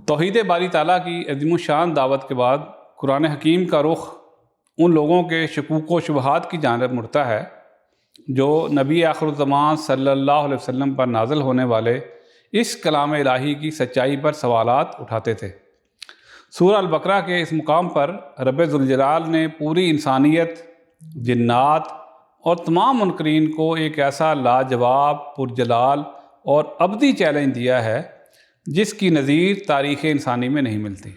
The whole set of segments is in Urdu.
توحید باری تعالیٰ کی عظیم الشان دعوت کے بعد قرآن حکیم کا رخ ان لوگوں کے شکوک و شبہات کی جانب مڑتا ہے جو نبی آخر الزمان صلی اللہ علیہ وسلم پر نازل ہونے والے اس کلام الہی کی سچائی پر سوالات اٹھاتے تھے۔ سورہ البقرہ کے اس مقام پر رب ذوالجلال نے پوری انسانیت، جنات اور تمام منکرین کو ایک ایسا لاجواب، پرجلال اور ابدی چیلنج دیا ہے جس کی نظیر تاریخ انسانی میں نہیں ملتی۔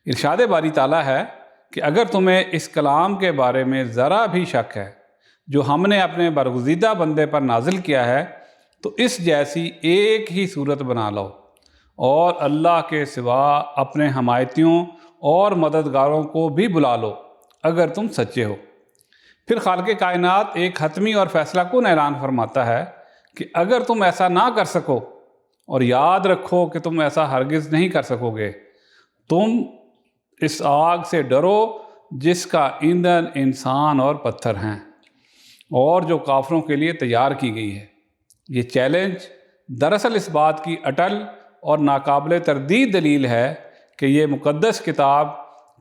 ارشاد باری تعالیٰ ہے کہ اگر تمہیں اس کلام کے بارے میں ذرا بھی شک ہے جو ہم نے اپنے برگزیدہ بندے پر نازل کیا ہے تو اس جیسی ایک ہی صورت بنا لو اور اللہ کے سوا اپنے حمایتیوں اور مددگاروں کو بھی بلا لو اگر تم سچے ہو۔ پھر خالق کائنات ایک حتمی اور فیصلہ کن اعلان فرماتا ہے کہ اگر تم ایسا نہ کر سکو، اور یاد رکھو کہ تم ایسا ہرگز نہیں کر سکو گے، تم اس آگ سے ڈرو جس کا ایندھن انسان اور پتھر ہیں اور جو کافروں کے لیے تیار کی گئی ہے۔ یہ چیلنج دراصل اس بات کی اٹل اور ناقابل تردید دلیل ہے کہ یہ مقدس کتاب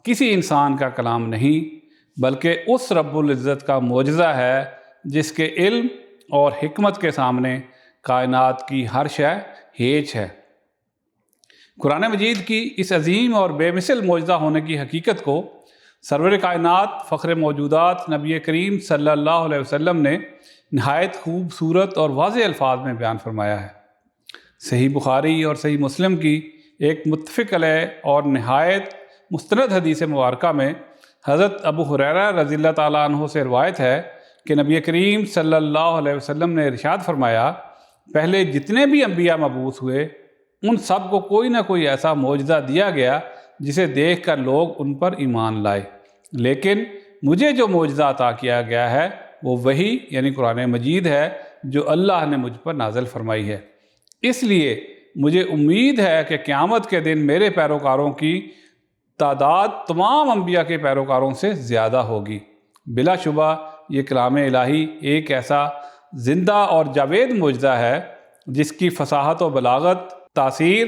کسی انسان کا کلام نہیں بلکہ اس رب العزت کا معجزہ ہے جس کے علم اور حکمت کے سامنے کائنات کی ہر شے ہیچ ہے۔ قرآن مجید کی اس عظیم اور بے مثل معجزہ ہونے کی حقیقت کو سرور کائنات فخر موجودات نبی کریم صلی اللہ علیہ وسلم نے نہایت خوبصورت اور واضح الفاظ میں بیان فرمایا ہے۔ صحیح بخاری اور صحیح مسلم کی ایک متفق علیہ اور نہایت مستند حدیث مبارکہ میں حضرت ابو ہریرہ رضی اللہ تعالیٰ عنہ سے روایت ہے کہ نبی کریم صلی اللہ علیہ وسلم نے ارشاد فرمایا، پہلے جتنے بھی انبیاء مبعوث ہوئے ان سب کو کوئی نہ کوئی ایسا معجزہ دیا گیا جسے دیکھ کر لوگ ان پر ایمان لائے، لیکن مجھے جو معجزہ عطا کیا گیا ہے وہ وہی یعنی قرآن مجید ہے جو اللہ نے مجھ پر نازل فرمائی ہے۔ اس لیے مجھے امید ہے کہ قیامت کے دن میرے پیروکاروں کی تعداد تمام انبیاء کے پیروکاروں سے زیادہ ہوگی۔ بلا شبہ یہ کلام الہی ایک ایسا زندہ اور جاوید معجزہ ہے جس کی فصاحت و بلاغت تاثیر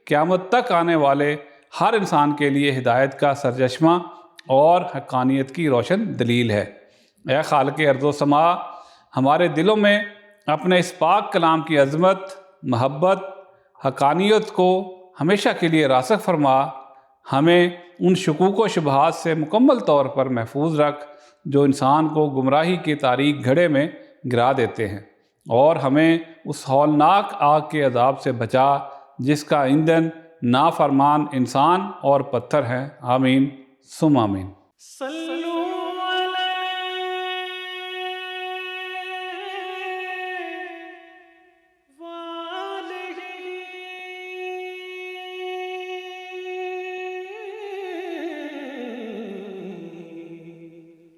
قیامت تک آنے والے ہر انسان کے لیے ہدایت کا سرچشمہ اور حقانیت کی روشن دلیل ہے۔ اے خالق ارض و سما، ہمارے دلوں میں اپنے اس پاک کلام کی عظمت، محبت، حقانیت کو ہمیشہ کے لیے راسخ فرما، ہمیں ان شکوک و شبہات سے مکمل طور پر محفوظ رکھ جو انسان کو گمراہی کے تاریک گھڑے میں گرا دیتے ہیں، اور ہمیں اس ہولناک آگ کے عذاب سے بچا جس کا ایندھن نافرمان انسان اور پتھر ہیں۔ آمین ثم آمین۔